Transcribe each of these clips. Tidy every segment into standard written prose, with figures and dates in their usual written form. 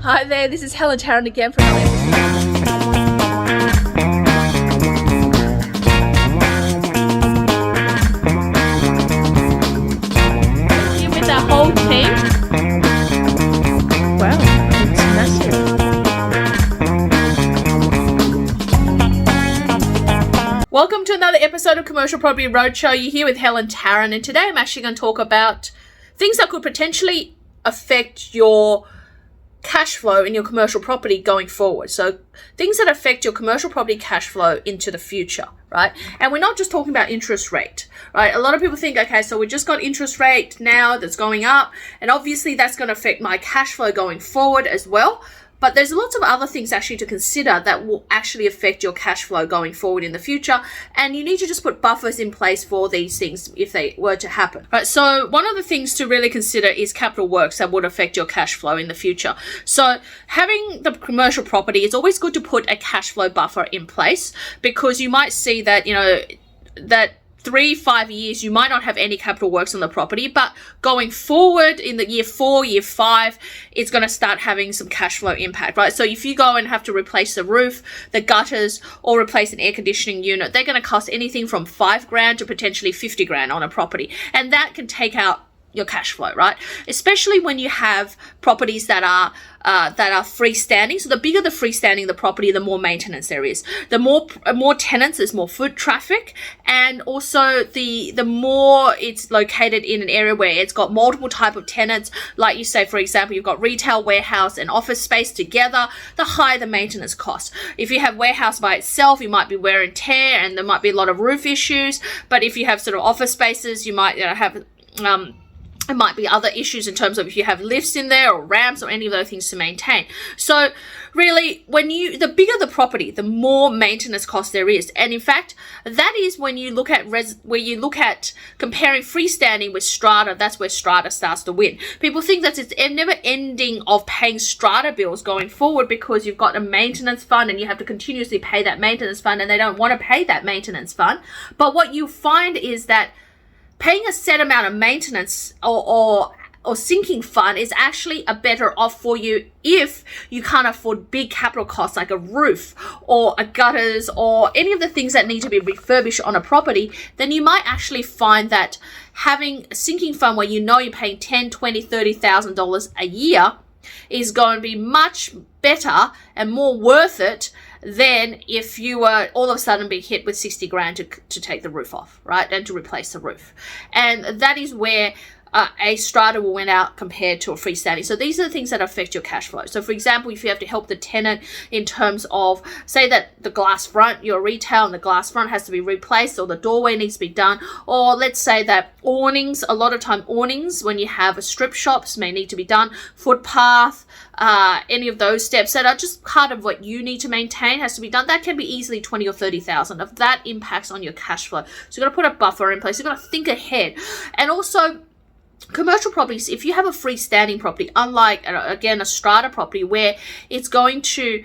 Hi there, this is Helen Tarrant again from here with our whole team. Wow, it's massive. Welcome to another episode of Commercial Property Roadshow. You're here with Helen Tarrant, and today I'm actually going to talk about things that could potentially affect your cash flow in your commercial property going forward. So things that affect your commercial property cash flow into the future, right? And we're not just talking about interest rate, right? A lot of people think, okay, so we just got interest rate now that's going up, and obviously that's going to affect my cash flow going forward as well. But there's lots of other things actually to consider that will actually affect your cash flow going forward in the future. And you need to just put buffers in place for these things if they were to happen. Right, so one of the things to really consider is capital works that would affect your cash flow in the future. So having the commercial property, it's always good to put a cash flow buffer in place, because you might see that, that 3-5 years, you might not have any capital works on the property, but going forward in the year 4, year 5, it's going to start having some cash flow impact, right? So if you go and have to replace the roof, the gutters, or replace an air conditioning unit, they're going to cost anything from $5,000 to potentially $50,000 on a property. And that can take out your cash flow, right? Especially when you have properties that are freestanding. So the bigger the freestanding the property, the more maintenance there is. The more tenants, there's more foot traffic, and also the more it's located in an area where it's got multiple type of tenants. Like you say, for example, you've got retail, warehouse, and office space together. The higher the maintenance cost. If you have warehouse by itself, you might be wear and tear, and there might be a lot of roof issues. But if you have sort of office spaces, you might have it might be other issues in terms of if you have lifts in there or ramps or any of those things to maintain. So really, the bigger the property, the more maintenance cost there is. And in fact, that is when you look at comparing freestanding with strata. That's where strata starts to win. People think that it's never ending of paying strata bills going forward, because you've got a maintenance fund and you have to continuously pay that maintenance fund, and they don't want to pay that maintenance fund. But what you find is that paying a set amount of maintenance or sinking fund is actually a better off for you if you can't afford big capital costs like a roof or a gutters or any of the things that need to be refurbished on a property. Then you might actually find that having a sinking fund where you're paying $10,000, $20,000, $30,000 a year is going to be much better and more worth it than if you were all of a sudden being hit with $60,000 to take the roof off, right? And to replace the roof. And that is where a strata will win out compared to a freestanding. So these are the things that affect your cash flow. So for example, if you have to help the tenant in terms of, say that the glass front, you're retail and the glass front has to be replaced, or the doorway needs to be done, or let's say that awnings, a lot of time awnings when you have a strip shops may need to be done, footpath, any of those steps that are just part of what you need to maintain has to be done. That can be easily $20,000 or $30,000. If that impacts on your cash flow, so you've got to put a buffer in place. You've got to think ahead. And also, commercial properties, if you have a freestanding property, unlike, again, a strata property where it's going to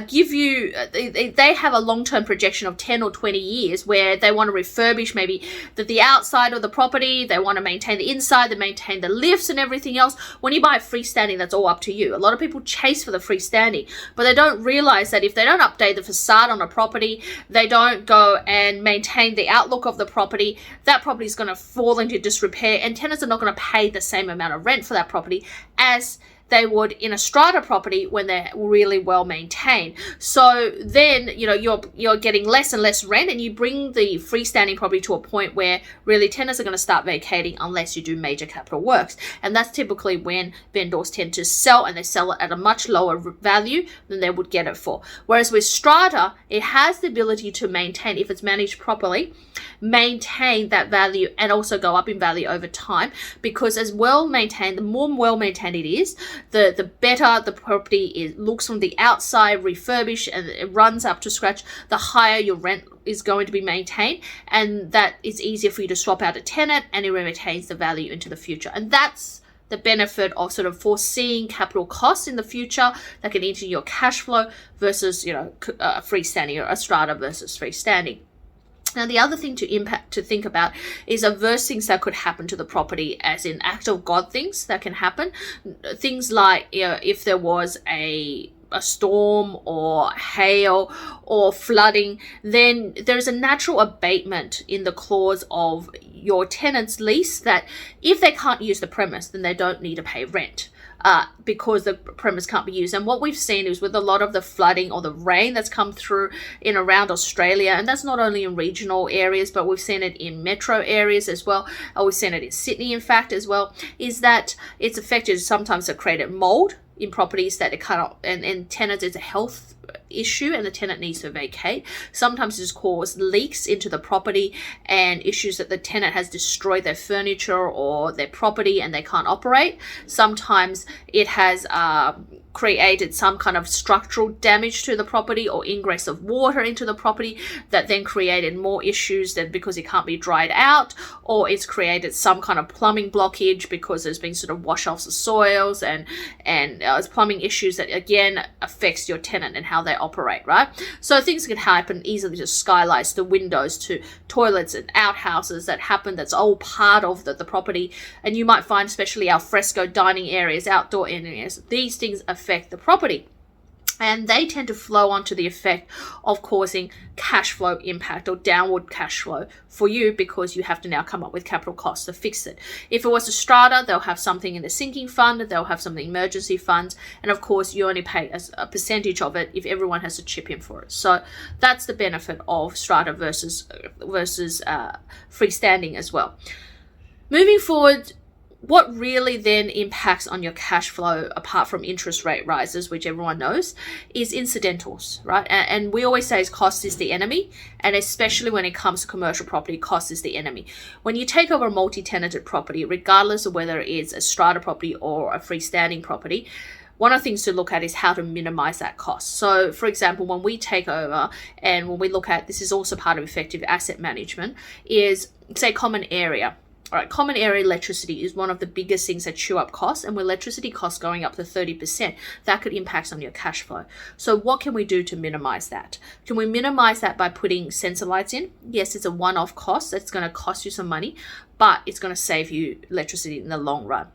give you, they have a long-term projection of 10 or 20 years where they want to refurbish maybe the outside of the property, they want to maintain the inside, they maintain the lifts and everything else. When you buy a freestanding, that's all up to you. A lot of people chase for the freestanding, but they don't realize that if they don't update the facade on a property, they don't go and maintain the outlook of the property, that property is going to fall into disrepair, and tenants are not going to pay the same amount of rent for that property as they would in a strata property when they're really well maintained. So then, you're getting less and less rent, and you bring the freestanding property to a point where really tenants are going to start vacating unless you do major capital works. And that's typically when vendors tend to sell, and they sell it at a much lower value than they would get it for. Whereas with strata, it has the ability to maintain, if it's managed properly, maintain that value and also go up in value over time, because as well maintained, the more well maintained it is, the better the property looks from the outside, refurbished, and it runs up to scratch, the higher your rent is going to be maintained, and that it's easier for you to swap out a tenant, and it retains the value into the future. And that's the benefit of sort of foreseeing capital costs in the future that can eat into your cash flow versus, freestanding, or a strata versus freestanding. Now, the other thing to think about is adverse things that could happen to the property, as in act of God things that can happen. Things like, if there was a storm or hail or flooding, then there's a natural abatement in the clause of your tenant's lease that if they can't use the premise, then they don't need to pay rent. Because the premise can't be used. And what we've seen is with a lot of the flooding or the rain that's come through in around Australia, and that's not only in regional areas, but we've seen it in metro areas as well, or we've seen it in Sydney, in fact, as well, is that it's affected sometimes to create mold in properties that it cannot, and tenants, it's a health issue and the tenant needs to vacate. Sometimes it's caused leaks into the property and issues that the tenant has destroyed their furniture or their property and they can't operate. Sometimes it has created some kind of structural damage to the property or ingress of water into the property that then created more issues than because it can't be dried out, or it's created some kind of plumbing blockage because there's been sort of wash-offs of soils and plumbing issues that again affects your tenant and how they operate, right? So things can happen easily to skylights, to windows, to toilets and outhouses that happen. That's all part of the property. And you might find, especially al fresco dining areas, outdoor areas, these things affect the property. And they tend to flow onto the effect of causing cash flow impact or downward cash flow for you, because you have to now come up with capital costs to fix it. If it was a strata, they'll have something in the sinking fund, they'll have some emergency funds, and of course you only pay a percentage of it if everyone has to chip in for it. So that's the benefit of strata versus freestanding as well. Moving forward, what really then impacts on your cash flow, apart from interest rate rises, which everyone knows, is incidentals, right? And we always say cost is the enemy, and especially when it comes to commercial property, cost is the enemy. When you take over a multi-tenanted property, regardless of whether it is a strata property or a freestanding property, one of the things to look at is how to minimize that cost. So, for example, when we take over and when we look at, this is also part of effective asset management, is say common area. All right, common area electricity is one of the biggest things that chew up costs, and with electricity costs going up to 30%, that could impact on your cash flow. So what can we do to minimize that? Can we minimize that by putting sensor lights in? Yes, it's a one-off cost. That's going to cost you some money, but it's going to save you electricity in the long run.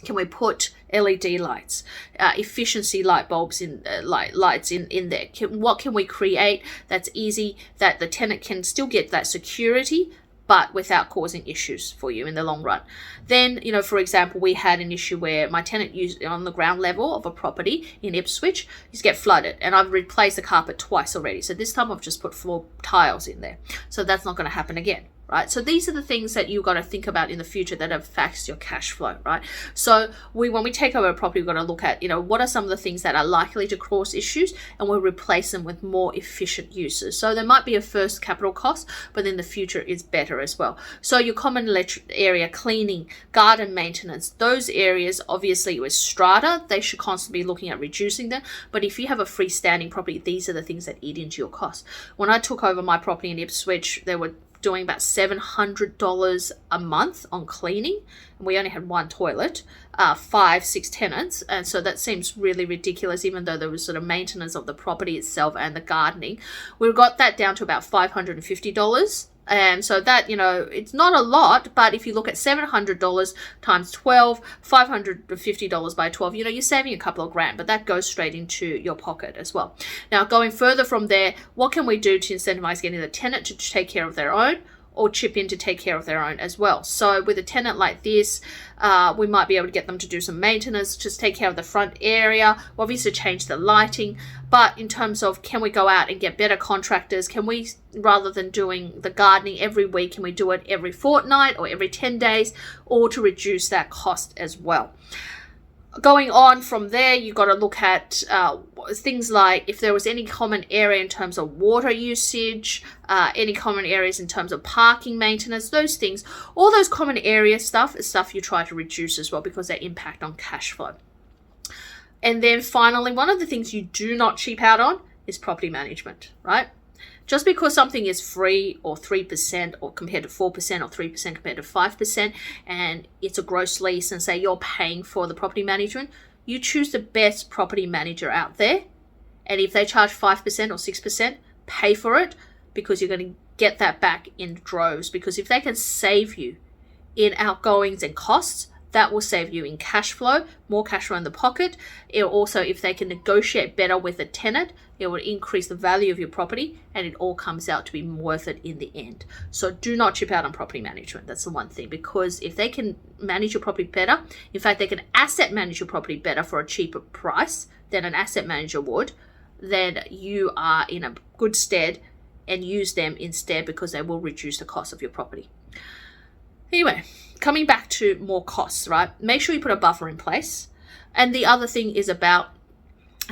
Can we put LED lights, efficiency light bulbs in lights in there? What can we create that's easy, that the tenant can still get that security, but without causing issues for you in the long run? Then, for example, we had an issue where my tenant used on the ground level of a property in Ipswich, used to get flooded, and I've replaced the carpet twice already. So this time I've just put floor tiles in there. So that's not going to happen again. Right? So these are the things that you've got to think about in the future that affects your cash flow, right? So when we take over a property, we've got to look at, what are some of the things that are likely to cause issues, and we'll replace them with more efficient uses. So there might be a first capital cost, but then the future is better as well. So your common area cleaning, garden maintenance, those areas, obviously with strata, they should constantly be looking at reducing them. But if you have a freestanding property, these are the things that eat into your costs. When I took over my property in Ipswich, there were doing about $700 a month on cleaning, and we only had one toilet, 5-6 tenants, and so that seems really ridiculous, even though there was sort of maintenance of the property itself and the gardening. We got that down to about $550. And so that, it's not a lot, but if you look at $700 times 12, $550 by 12, you're saving a couple of grand, but that goes straight into your pocket as well. Now, going further from there, what can we do to incentivize getting the tenant to take care of their own, or chip in to take care of their own as well? So with a tenant like this, we might be able to get them to do some maintenance, just take care of the front area, obviously change the lighting. But in terms of, can we go out and get better contractors? Can we, rather than doing the gardening every week, can we do it every fortnight or every 10 days, or to reduce that cost as well? Going on from there, you've got to look at things like if there was any common area in terms of water usage, any common areas in terms of parking maintenance, those things. All those common area stuff is stuff you try to reduce as well, because they impact on cash flow. And then finally, one of the things you do not cheap out on is property management, right? Just because something is free or 3% or compared to 4% or 3% compared to 5%, and it's a gross lease, and say you're paying for the property management, you choose the best property manager out there. And if they charge 5% or 6%, pay for it. because you're going to get that back in droves. Because if they can save you in outgoings and costs, that will save you in cash flow, more cash flow in the pocket. It also, if they can negotiate better with a tenant, it will increase the value of your property, and it all comes out to be worth it in the end. So do not chip out on property management. That's the one thing, because if they can manage your property better, in fact, they can asset manage your property better for a cheaper price than an asset manager would, then you are in a good stead, and use them instead, because they will reduce the cost of your property. Anyway, coming back to more costs, right? Make sure you put a buffer in place. And the other thing is about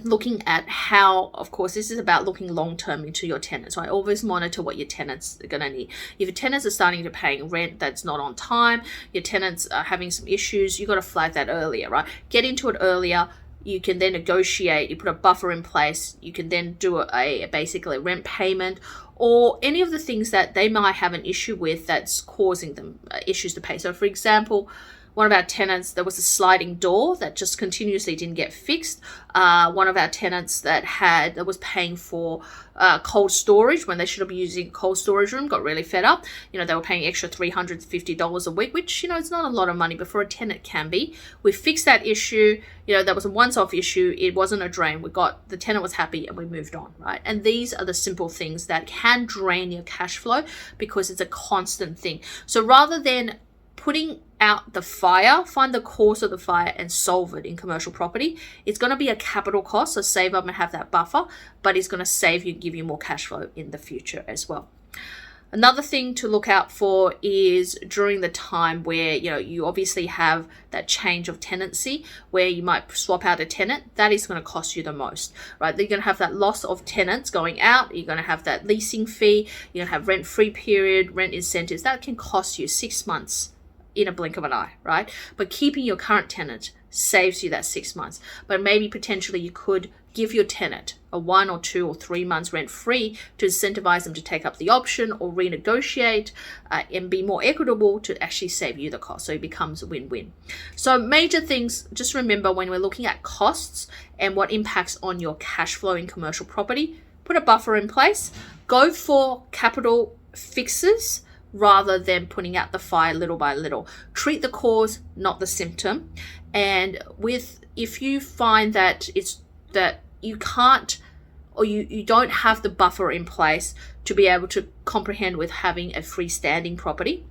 looking at how, of course, this is about looking long-term into your tenants. So I always monitor what your tenants are going to need. If your tenants are starting to pay rent that's not on time, your tenants are having some issues, you've got to flag that earlier, right? Get into it earlier. You can then negotiate, you put a buffer in place, you can then do basically a rent payment, or any of the things that they might have an issue with that's causing them issues to pay. So for example, one of our tenants, there was a sliding door that just continuously didn't get fixed. One of our tenants that was paying for cold storage when they should have been using a cold storage room, got really fed up. They were paying extra $350 a week, which, it's not a lot of money, but for a tenant can be. We fixed that issue. That was a once-off issue. It wasn't a drain. The tenant was happy and we moved on, right? And these are the simple things that can drain your cash flow, because it's a constant thing. So rather than putting out the fire, find the cause of the fire and solve it in commercial property. It's going to be a capital cost, so save up and have that buffer, but it's going to save you, give you more cash flow in the future as well. Another thing to look out for is during the time where, you obviously have that change of tenancy where you might swap out a tenant. That is going to cost you the most, right? You're going to have that loss of tenants going out. You're going to have that leasing fee. You're going to have rent-free period, rent incentives. That can cost you 6 months in a blink of an eye, right? But keeping your current tenant saves you that 6 months. But maybe potentially you could give your tenant a 1 or 2 or 3 months rent free to incentivize them to take up the option or renegotiate and be more equitable to actually save you the cost. So it becomes a win-win. So major things, just remember when we're looking at costs and what impacts on your cash flow in commercial property, put a buffer in place, go for capital fixes rather than putting out the fire little by little. Treat the cause, not the symptom. And if you find that you can't, or you don't have the buffer in place to be able to comprehend with having a freestanding property,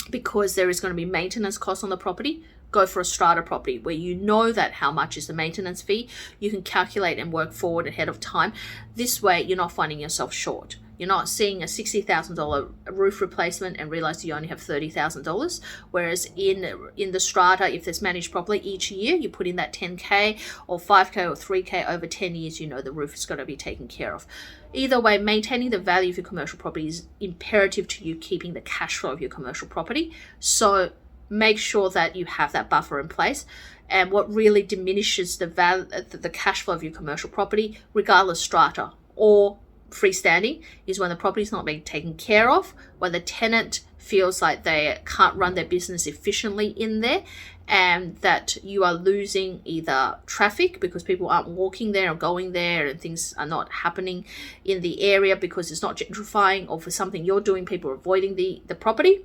because there is going to be maintenance costs on the property, go for a strata property where you know that how much is the maintenance fee. You can calculate and work forward ahead of time. This way, you're not finding yourself short. You're not seeing a $60,000 roof replacement and realize you only have $30,000. Whereas in the strata, if it's managed properly each year, you put in that 10K or 5K or 3K over 10 years, the roof is going to be taken care of. Either way, maintaining the value of your commercial property is imperative to you keeping the cash flow of your commercial property. So make sure that you have that buffer in place. And what really diminishes the cash flow of your commercial property, regardless strata or freestanding, is when the property is not being taken care of, when the tenant feels like they can't run their business efficiently in there, and that you are losing either traffic because people aren't walking there or going there, and things are not happening in the area because it's not gentrifying, or for something you're doing, people are avoiding the property.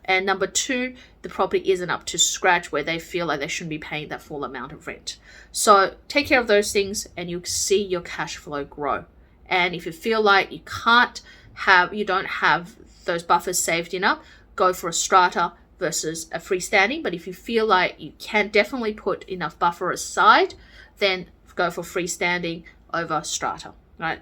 And number 2, the property isn't up to scratch where they feel like they shouldn't be paying that full amount of rent. So take care of those things and you'll see your cash flow grow. And if you feel like you don't have those buffers saved enough, go for a strata versus a freestanding. But if you feel like you can definitely put enough buffer aside, then go for freestanding over strata, right?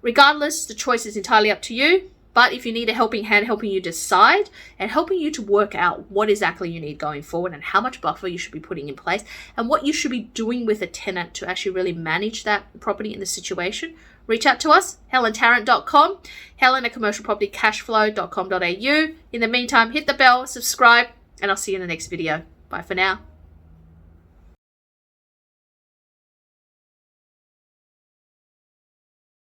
Regardless, the choice is entirely up to you. But if you need a helping hand, helping you decide and helping you to work out what exactly you need going forward and how much buffer you should be putting in place and what you should be doing with a tenant to actually really manage that property in the situation, reach out to us, helentarrant.com, Helen at commercialpropertycashflow.com.au. In the meantime, hit the bell, subscribe, and I'll see you in the next video. Bye for now.